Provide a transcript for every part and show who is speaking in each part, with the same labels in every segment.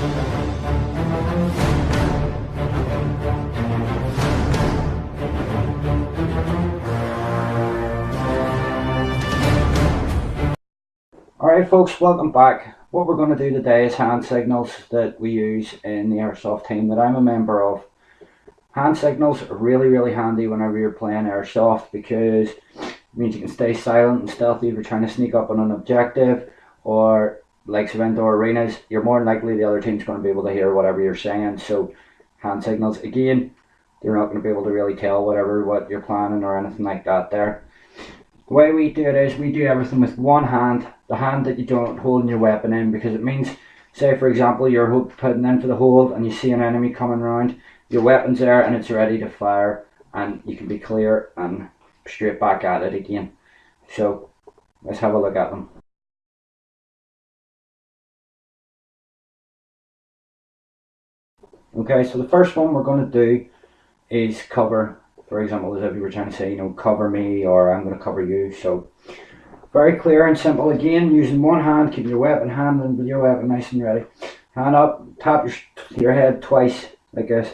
Speaker 1: Alright folks, welcome back. What we're going to do today is hand signals that we use in the Airsoft team that I'm a member of. Hand signals are really handy whenever you're playing Airsoft because it means you can stay silent and stealthy if you're trying to sneak up on an objective, or likes of indoor arenas, you're more than likely the other team's going to be able to hear whatever you're saying. So hand signals, again, they're not going to be able to really tell what you're planning or anything like that there. The way we do it is we do everything with one hand, the hand that you don't hold your weapon in, because it means, say for example, you're putting in for the hold and you see an enemy coming around, your weapon's there and it's ready to fire, and you can be clear and straight back at it again. So let's have a look at them. Okay, so the first one we're going to do is cover. For example, as if you were trying to say, cover me, or I'm going to cover you. So very clear and simple. Again, using one hand, keep your weapon hand and with your weapon nice and ready. Hand up, tap your head twice like this.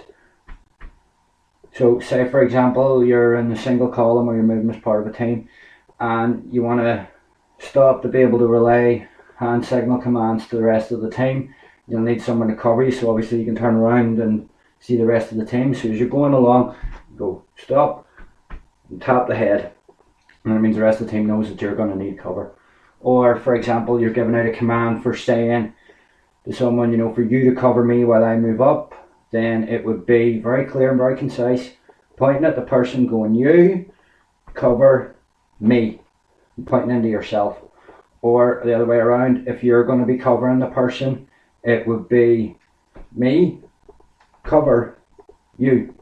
Speaker 1: So say for example you're in a single column or you're moving as part of a team and you want to stop to be able to relay hand signal commands to the rest of the team. You'll need someone to cover you, so obviously you can turn around and see the rest of the team. So as you're going along, go stop and tap the head, and that means the rest of the team knows that you're going to need cover. Or for example, you're giving out a command for saying to someone, for you to cover me while I move up, then it would be very clear and very concise, pointing at the person, going, you cover me, pointing into yourself. Or the other way around, if you're going to be covering the person, it would be me cover you.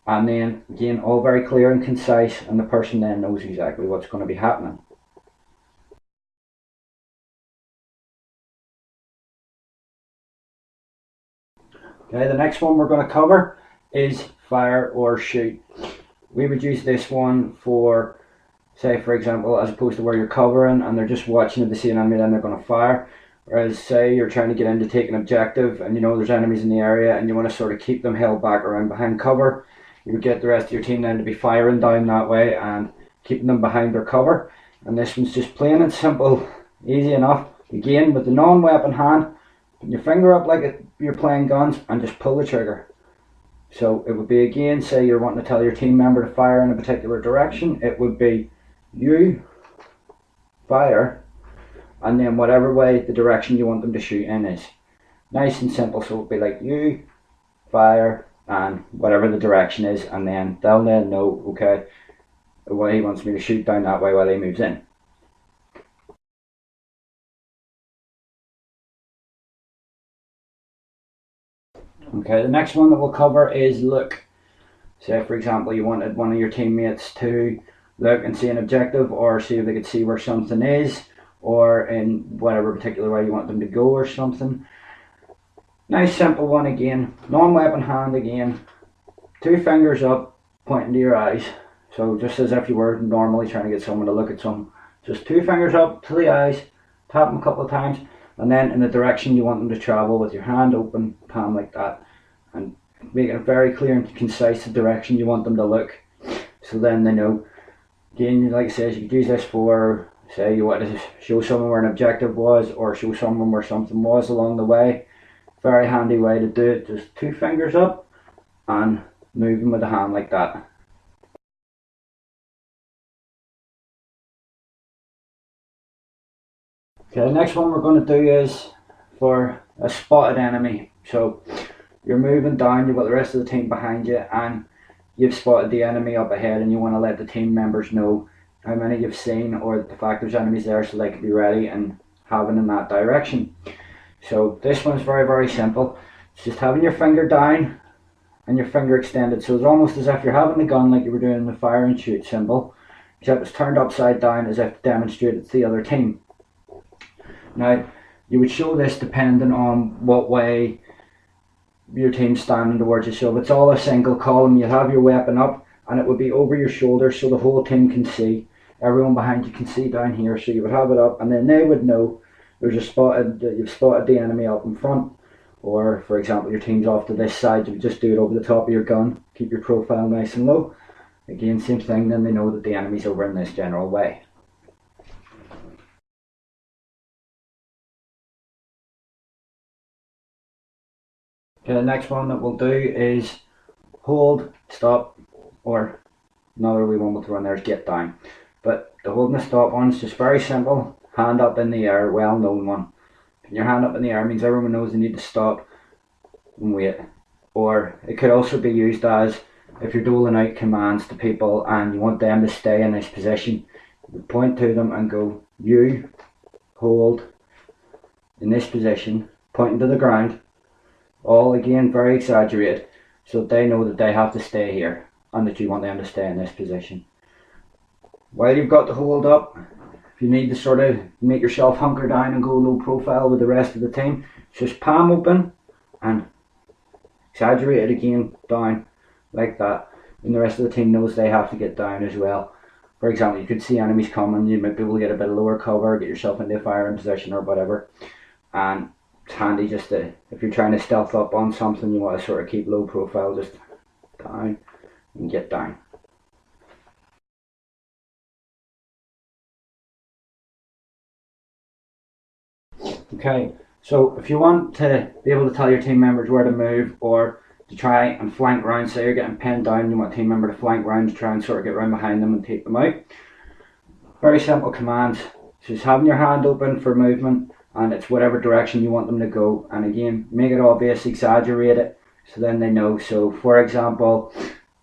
Speaker 1: And then again, all very clear and concise, and the person then knows exactly what's going to be happening. Okay, the next one we're going to cover is fire or shoot. We would use this one for, say for example, as opposed to where you're covering and they're just watching if they see an enemy, then they're going to fire. Whereas say you're trying to get in to take an objective and there's enemies in the area and you want to sort of keep them held back around behind cover, you would get the rest of your team then to be firing down that way and keeping them behind their cover. And this one's just plain and simple, easy enough. Again, with the non-weapon hand, put your finger up like you're playing guns and just pull the trigger. So it would be, again, say you're wanting to tell your team member to fire in a particular direction, it would be you fire, and then whatever way the direction you want them to shoot in is. Nice and simple. So it would be like you fire and whatever the direction is, and then they'll then know, okay, well, he wants me to shoot down that way while he moves in. Okay, the next one that we'll cover is look. Say for example you wanted one of your teammates to look and see an objective, or see if they could see where something is, or in whatever particular way you want them to go or something. Nice simple one again, non-weapon hand again, two fingers up pointing to your eyes. So just as if you were normally trying to get someone to look at something, just two fingers up to the eyes, tap them a couple of times, and then in the direction you want them to travel with your hand open, palm like that, and make it very clear and concise the direction you want them to look, so then they know. Again, like I said, you could use this for, say you want to show someone where an objective was, or show someone where something was along the way. Very handy way to do it, just two fingers up and moving with the hand like that. Okay, the next one we're going to do is for a spotted enemy. So you're moving down, you've got the rest of the team behind you, and you've spotted the enemy up ahead, and you want to let the team members know how many you've seen, or the fact there's enemies there, so they can be ready and having in that direction. So this one's very simple. It's just having your finger down and your finger extended, so it's almost as if you're having the gun like you were doing in the fire and shoot symbol, except it's turned upside down as if to demonstrate it's the other team. Now you would show this depending on what way your team's standing towards you. So if it's all a single column, you have your weapon up and it would be over your shoulder so the whole team can see, everyone behind you can see down here, so you would have it up and then they would know there's you've spotted the enemy up in front. Or for example, your team's off to this side, you would just do it over the top of your gun, keep your profile nice and low. Again, same thing, then they know that the enemy's over in this general way. Okay, the next one that we'll do is hold, stop, or another wee one we'll throw in there is get down. But the hold and the stop one's just very simple, hand up in the air, well known one. Your hand up in the air means everyone knows they need to stop and wait. Or it could also be used as if you're doling out commands to people and you want them to stay in this position, you point to them and go, you hold in this position, pointing to the ground, all again very exaggerated, so that they know that they have to stay here and that you want them to stay in this position. While you've got the hold up, if you need to sort of make yourself hunker down and go low profile with the rest of the team, just palm open and exaggerate it again down like that, and the rest of the team knows they have to get down as well. For example, you could see enemies coming, you might be able to get a bit of lower cover, get yourself into a firing position or whatever, and it's handy just to, if you're trying to stealth up on something, you want to sort of keep low profile, just down and get down. Okay, so if you want to be able to tell your team members where to move or to try and flank round, say you're getting pinned down, you want a team member to flank round to try and sort of get round behind them and take them out. Very simple commands, just having your hand open for movement, and it's whatever direction you want them to go, and again, make it obvious, exaggerate it, so then they know. So for example,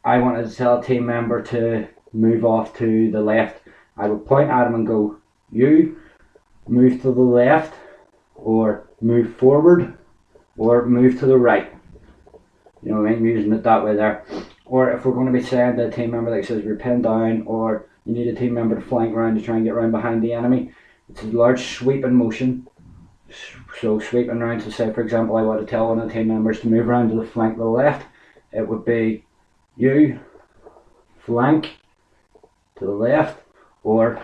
Speaker 1: I wanted to tell a team member to move off to the left, I would point at them and go, you move to the left, or move forward, or move to the right. You know what I mean, using it that way there. Or if we're going to be saying to a team member that says you're pinned down, or you need a team member to flank around to try and get around behind the enemy, it's a large sweeping motion. So sweeping around, so say for example I want to tell one of the team members to move around to the flank of the left, it would be you flank to the left or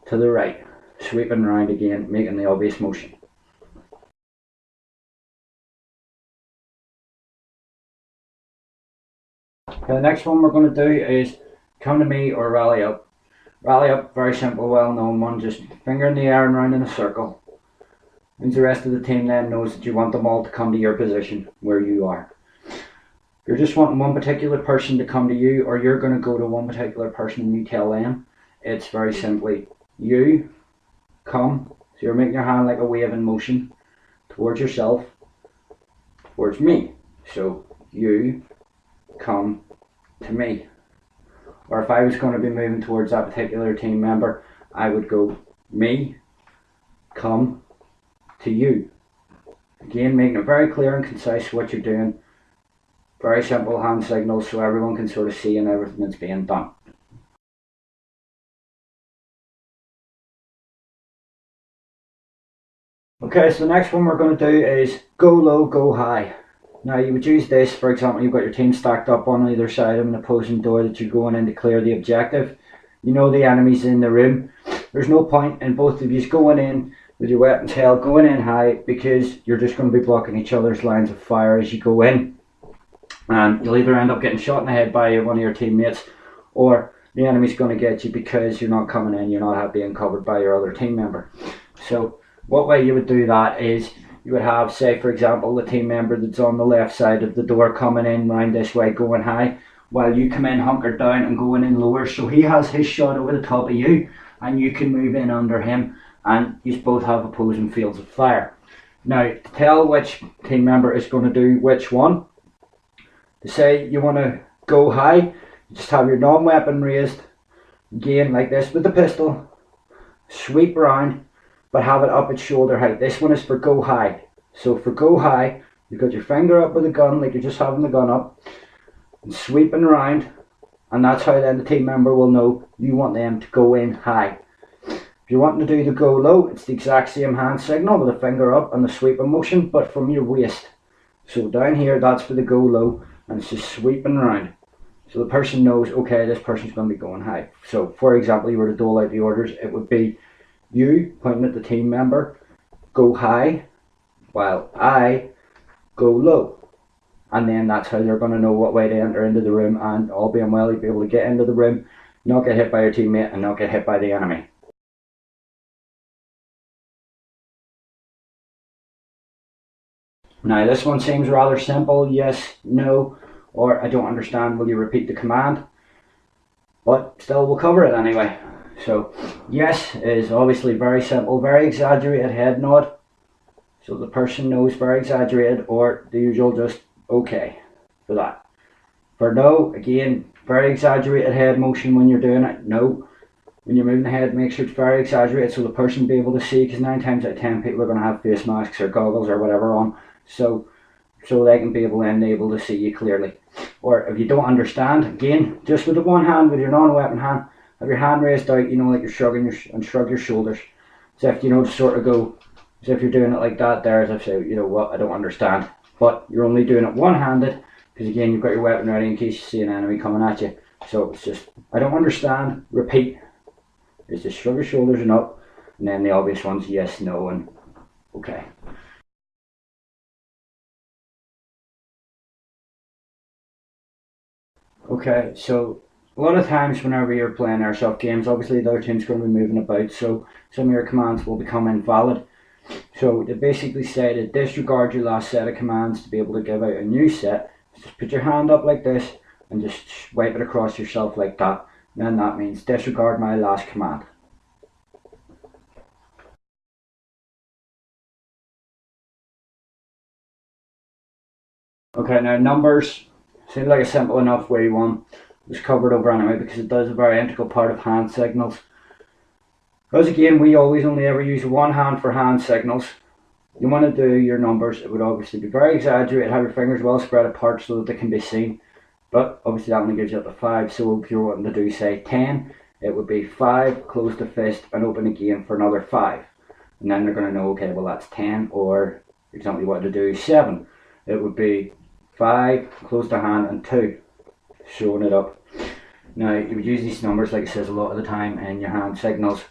Speaker 1: to the right, sweeping around again, making the obvious motion. Okay, the next one we're going to do is come to me or rally up. Rally up, very simple, well known one, just finger in the air and round in a circle. Means the rest of the team then knows that you want them all to come to your position where you are. If you're just wanting one particular person to come to you, or you're going to go to one particular person and you tell them, it's very simply, you come, so you're making your hand like a wave in motion towards yourself, towards me. So you come to me. Or if I was going to be moving towards that particular team member, I would go, me come to you. Again, making it very clear and concise what you're doing. Very simple hand signals so everyone can sort of see and everything that's being done. Okay, so the next one we're going to do is go low, go high. Now you would use this, for example, you've got your team stacked up on either side of an opposing door that you're going in to clear the objective. You know the enemy's in the room. There's no point in both of you going in with your weapons held, going in high, because you're just going to be blocking each other's lines of fire as you go in. And you'll either end up getting shot in the head by one of your teammates, or the enemy's going to get you because you're not coming in, you're not being covered by your other team member. So what way you would do that is you would have, say for example, the team member that's on the left side of the door coming in round this way going high, while you come in hunkered down and going in lower, so he has his shot over the top of you and you can move in under him, and you both have opposing fields of fire. Now to tell which team member is going to do which one, to say you want to go high, you just have your non-weapon raised, again like this with the pistol, sweep around, but have it up at shoulder height. This one is for go high. So for go high, you've got your finger up with the gun, like you're just having the gun up, and sweeping around, and that's how then the team member will know you want them to go in high. If you're wanting to do the go low, it's the exact same hand signal with the finger up and the sweeping motion, but from your waist. So down here, that's for the go low, and it's just sweeping around. So the person knows, okay, this person's going to be going high. So for example, you were to dole out the orders, it would be you pointing at the team member, go high, while I go low. And then that's how they're going to know what way to enter into the room, and all being well, you'll be able to get into the room, not get hit by your teammate, and not get hit by the enemy. Now this one seems rather simple, yes, no, or I don't understand, will you repeat the command? But still, we'll cover it anyway. So yes is obviously very simple, very exaggerated head nod, so the person knows, very exaggerated, or the usual just okay for that. For no, again, very exaggerated head motion when you're doing it. No, when you're moving the head, make sure it's very exaggerated so the person will be able to see, because 9 times out of 10 people are going to have face masks or goggles or whatever on, so they can be able to see you clearly. Or if you don't understand, again, just with the one hand, with your non-weapon hand, have your hand raised out, you know, like you're shrugging and shrug your shoulders, as if, you know, to sort of go, as if you're doing it like that there, as if say, you know what, I don't understand. But you're only doing it one-handed, because again, you've got your weapon ready in case you see an enemy coming at you. So it's just, I don't understand, repeat. It's just shrug your shoulders and up, and then the obvious ones, yes, no, and okay. Okay, so a lot of times whenever you're playing airsoft games, obviously the other team's going to be moving about, so some of your commands will become invalid. So they basically say to disregard your last set of commands to be able to give out a new set. Just put your hand up like this and just wipe it across yourself like that. And then that means disregard my last command. Okay, now numbers seems like a simple enough way one. It's covered over anyway because it does a very integral part of hand signals. Because again, we always only ever use one hand for hand signals. You want to do your numbers, it would obviously be very exaggerated, have your fingers well spread apart so that they can be seen. But obviously that only gives you up to 5, so if you're wanting to do say 10, it would be 5, close the fist and open again for another 5. And then they're going to know, okay, well that's 10, or for example you want to do 7. It would be 5, close the hand and 2, showing it up. Now you would use these numbers like it says a lot of the time in your hand signals.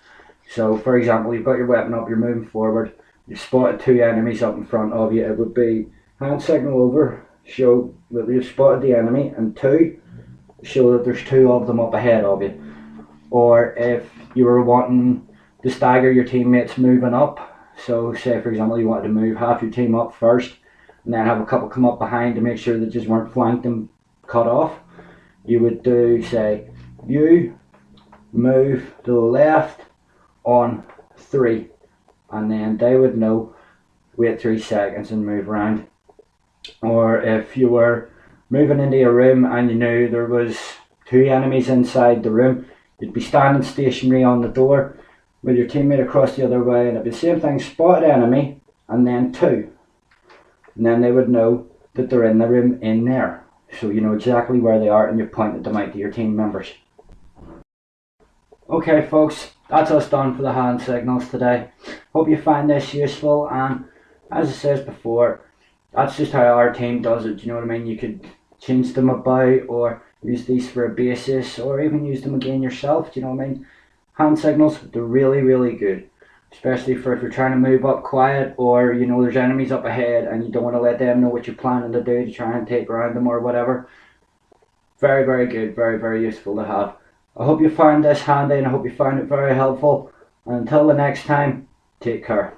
Speaker 1: So for example, you've got your weapon up, you're moving forward, you've spotted 2 enemies up in front of you, it would be hand signal over, show that you've spotted the enemy, and 2, show that there's 2 of them up ahead of you. Or if you were wanting to stagger your teammates moving up, so say for example you wanted to move half your team up first and then have a couple come up behind to make sure that just weren't flanked and cut off, you would do say you move to the left on 3, and then they would know, wait 3 seconds and move around. Or if you were moving into a room and you knew there was 2 enemies inside the room, you'd be standing stationary on the door with your teammate across the other way, and it'd be the same thing, spot enemy and then 2, and then they would know that they're in the room in there, so you know exactly where they are and you've pointed them out to your team members. Okay folks, that's us done for the hand signals today. Hope you find this useful, and as I said before, that's just how our team does it, do you know what I mean? You could change them about or use these for a basis, or even use them again yourself, do you know what I mean? Hand signals, they're really, really good. Especially for if you're trying to move up quiet, or you know there's enemies up ahead and you don't want to let them know what you're planning to do to try and take around them or whatever. Very, very good, very, very useful to have. I hope you found this handy and I hope you found it very helpful. And until the next time, take care.